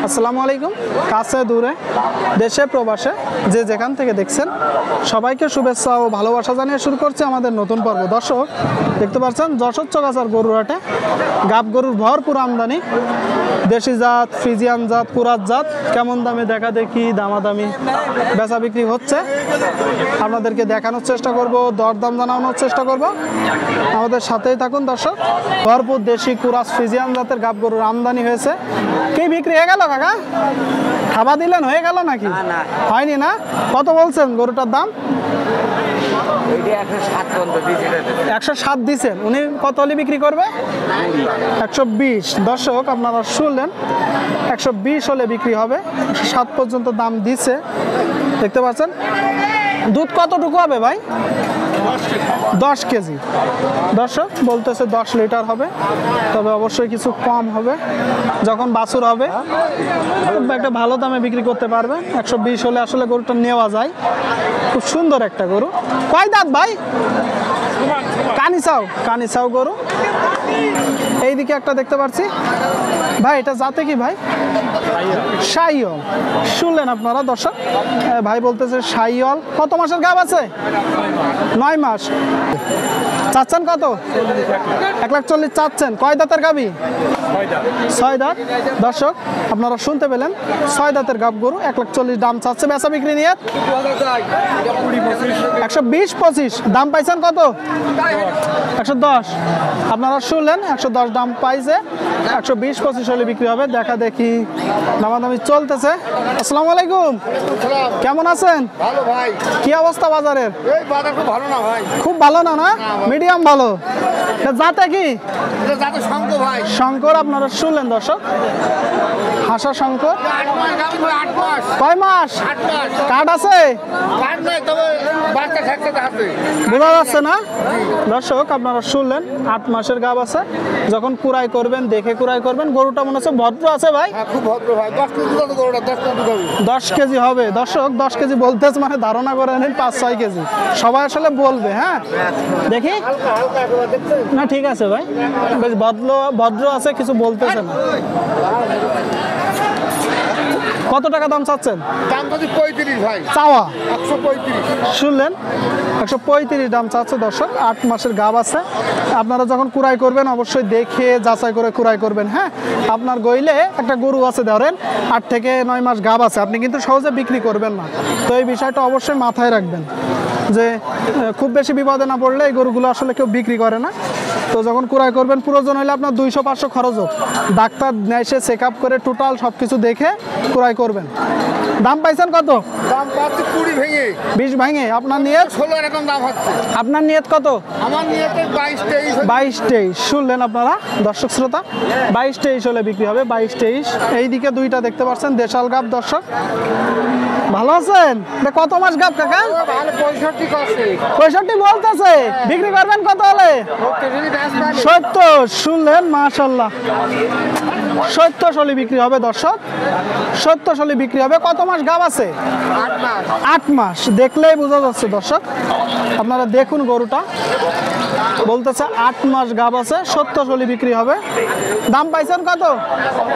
আসসালামু আলাইকুম। কাছে দূরে দেশে প্রবাসে যে যেখান থেকে দেখছেন সবাইকে শুভেচ্ছা ও ভালোবাসা জানিয়ে শুরু করছে আমাদের নতুন পর্ব। দর্শক দেখতে পাচ্ছেন যশোর চকাচার গরুর হাটে গাব গরুর ভরপুর আমদানি, দেশি জাত, ফ্রিজিয়ান জাত, কুরাত জাত কেমন দামে দেখা দেখি দামাদামি বেচা বিক্রি হচ্ছে আপনাদেরকে দেখানোর চেষ্টা করব, দরদাম জানানোর চেষ্টা করব। আমাদের সাথেই থাকুন দর্শক। ভরপুর দেশি কুরাস ফ্রিজিয়ান জাতের গাব গরুর আমদানি হয়েছে। কি বিক্রি হয়ে গেল কাকা? খাওয়া দিলেন, হয়ে গেল নাকি? হয়নি না? কত বলছেন গরুটার দাম? 107 দিচ্ছেন। উনি কত হলে বিক্রি করবে? 120। দর্শক আপনারা শুনলেন, 120 হলে বিক্রি হবে। 7 পর্যন্ত দাম দিছে দেখতে পাচ্ছেন। দুধ কতটুকু হবে ভাই? 10 কেজি। দর্শক বলতেছে 10 লিটার হবে, তবে অবশ্যই কিছু কম হবে যখন বাছুর হবে। একটা ভালো দামে বিক্রি করতে পারবে। 120 হলে আসলে গরুটা নেওয়া যায়। খুব সুন্দর একটা গরু। কয় দাঁত ভাই? কানিসাও গরু। এইদিকে একটা দেখতে পাচ্ছি ভাই, এটা জাতে কি ভাই? শাহিওয়াল। শুনলেন আপনারা দর্শক, ভাই বলতেছে শাহিওয়াল। কত মাসের গাব আছে? 9 মাস। চাচ্ছেন কত? 1,40,000 চাচ্ছেন। কয় দাঁতের গাবি? 6 দাঁত। দর্শক আপনারা শুনতে পেলেন, 6 দাঁতের গাব গরু 1,40,000 দাম চাচ্ছে। বেচা বিক্রি নিয়ে 120-25 দাম পাইছেন। কত? 110। আপনারা শুনলেন 110 দাম পাইছে। 120-25 হলে বিক্রি হবে। দেখা দেখি দামাদামি চলতেছে। আসসালামু আলাইকুম, কেমন আছেন? ভালো ভাই। কি অবস্থা বাজারের? এই বাজার খুব ভালো না ভাই। খুব ভালো না? না মিডিয়াম ভালো। যাতে কি? এটা যাতে শঙ্কর ভাই। শঙ্কর আপনারা শুনলেন দর্শক, হাসা শঙ্কর। 8 মাস গাবি ভাই, 8 মাস। কয় মাস? 8 মাস। কার্ড আছে? কাট নাই, তবে বাচ্চা থাকতে আছে। বোঝা যাচ্ছে না? দর্শক আপনারা শুনলেন 8 মাসের গাব আছে। যখন কুড়াই করবেন দেখে কুড়াই করবেন। গরুটা মনে হচ্ছে ভদ্র আছে ভাই। হ্যাঁ খুব ভদ্র ভাই। 10 কেজি দুধ গরুটা, 10 কেজি দুধ হবে। 10 কেজি হবে। দর্শক 10 কেজি বলতেছে মানে ধারণা করে নিন 5-6 কেজি। সবাই আসলে বলবে। হ্যাঁ দেখি হালকা হালকা একেবারে দেখছেন। না, ঠিক আছে ভাই, বেশ ভদ্র আছে, কিছু বলতেছে না। কত টাকা দাম চাচ্ছেন? দাম যদি 35 ভাই। চাওয়া 135। শুনলেন, 135 দাম চাচ্ছে দর্শক। 8 মাসের গাব আছে। আপনারা যখন কুড়াই করবেন অবশ্যই দেখে যাচাই করে কুড়াই করবেন। হ্যাঁ, আপনার গইলে একটা গরু আছে ধরেন 8 থেকে 9 মাস গাব আছে, আপনি কিন্তু সহজে বিক্রি করবেন না। তো এই বিষয়টা অবশ্যই মাথায় রাখবেন যে খুব বেশি বিপদে না পড়লে এই গরুগুলো আসলে কেউ বিক্রি করে না। তো যখন কুড়াই করবেন প্রয়োজন হলে আপনার 200-500 খরচ হোক, ডাক্তার এসে চেক আপ করে টোটাল সব কিছু দেখে কুড়াই করবেন। দাম পাইছেন কত? দাম পাচ্ছি 20 ভেঙে। 20 ভাঙে। আপনার নিয়ত? 16 এরকম দাম হচ্ছে। আপনার নিয়ত কত? আমার নিয়তে 22-23। 22-23 শুনলেন আপনারা দর্শক শ্রোতা। 22-23 হলে বিক্রি হবে। 22-23। এইদিকে দুইটা দেখতে পাচ্ছেন দেশাল গাব। দর্শক ভালো আছেন? কত মাস গাব কাকা? ভালো 65 করছে। 65 বলতেছে। বিক্রি করবেন কত হলে? 70। শুনলেন, মাশাআল্লাহ 70 হলে বিক্রি হবে দর্শক। 70 হলে বিক্রি হবে। কত মাস গাব আছে? 8 মাস। 8 মাস। দেখলেই বোঝা যাচ্ছে দর্শক, আপনারা দেখুন গরুটা বলতেছে 8 মাস গাব আছে। 70 হলে বিক্রি হবে। দাম পাইছেন কত?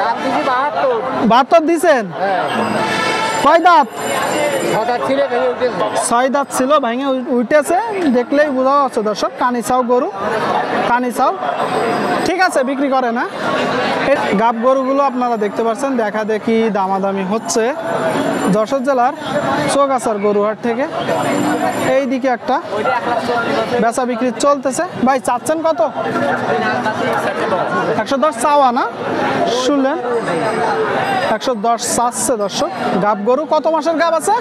দাম দিছি 72। 72 দিছেন। কয় দাঁত? 6 দাঁত ছিল, ভেঙে উঠেছে। দেখলেই বোঝা যাচ্ছে দর্শক। কানিসাও গরু, কানিসাও। ঠিক আছে, বিক্রি করে না। গাব গরুগুলো আপনারা দেখতে পাচ্ছেন দেখা দেখি দামাদামি হচ্ছে যশোর জেলার চৌগাছার গরুহাট থেকে। এই দিকে একটা বেচা বিক্রি চলতেছে। ভাই চাচ্ছেন কত? 110 চাওয়া না? শুনলেন 110 চাচ্ছে দর্শক। গাব গরু কত মাসের গাব আছে?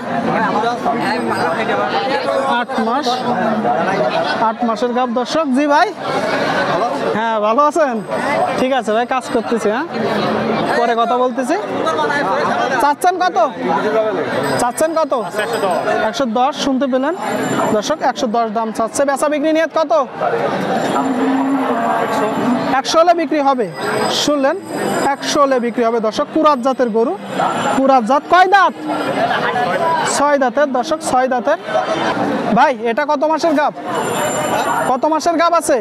8 মাস। 8 মাসের গাব দর্শক। জি ভাই, হ্যাঁ ভালো আছেন? ঠিক আছে ভাই, কাজ করতেছি। হ্যাঁ, পরে কথা বলতেছি। চাচ্ছেন কত? চাচ্ছেন কত? 110 শুনতে পেলেন দর্শক। 110 দাম চাচ্ছে। বেচা বিক্রি নিয়ত কত? 100 হলে বিক্রি হবে। শুনলেন, 100 হলে বিক্রি হবে দর্শক। কুরাত জাতের গরু। কুরাত জাত। কয় দাঁত? 6 দাঁতের দর্শক, 6 দাঁতের। ভাই এটা কত মাসের গাব? কত মাসের গাব আছে?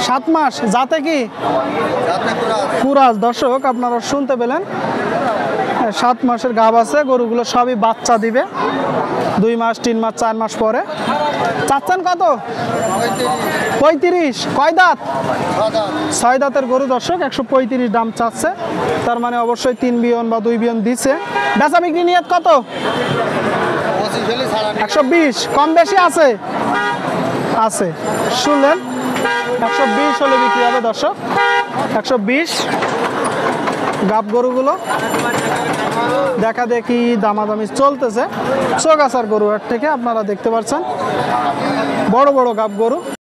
7 মাস, যাতে কি কুরাজ। দর্শক আপনারা শুনতে পেলেন, 7 মাসের গাব আছে। গরুগুলো সবই বাচ্চা দিবে 2 মাস, 3 মাস, 4 মাস পরে। চাচ্ছেন কত? 35। কয় দাঁত? 6 দাঁতের গরু দর্শক, 135 দাম চাচ্ছে। তার মানে অবশ্যই 3 বিয়ন বা 2 বিয়ন দিচ্ছে। বেচা বিক্রি নিয়ত কত? 120। কম বেশি আছে? আছে। শুনলেন, 120 হলে বিক্রি হবে দর্শক। 120 গাব গরুগুলো দেখা দেখি দামাদামি চলতেছে চৌগাছার গরু হাট থেকে। আপনারা দেখতে পাচ্ছেন বড় বড় গাব গরু।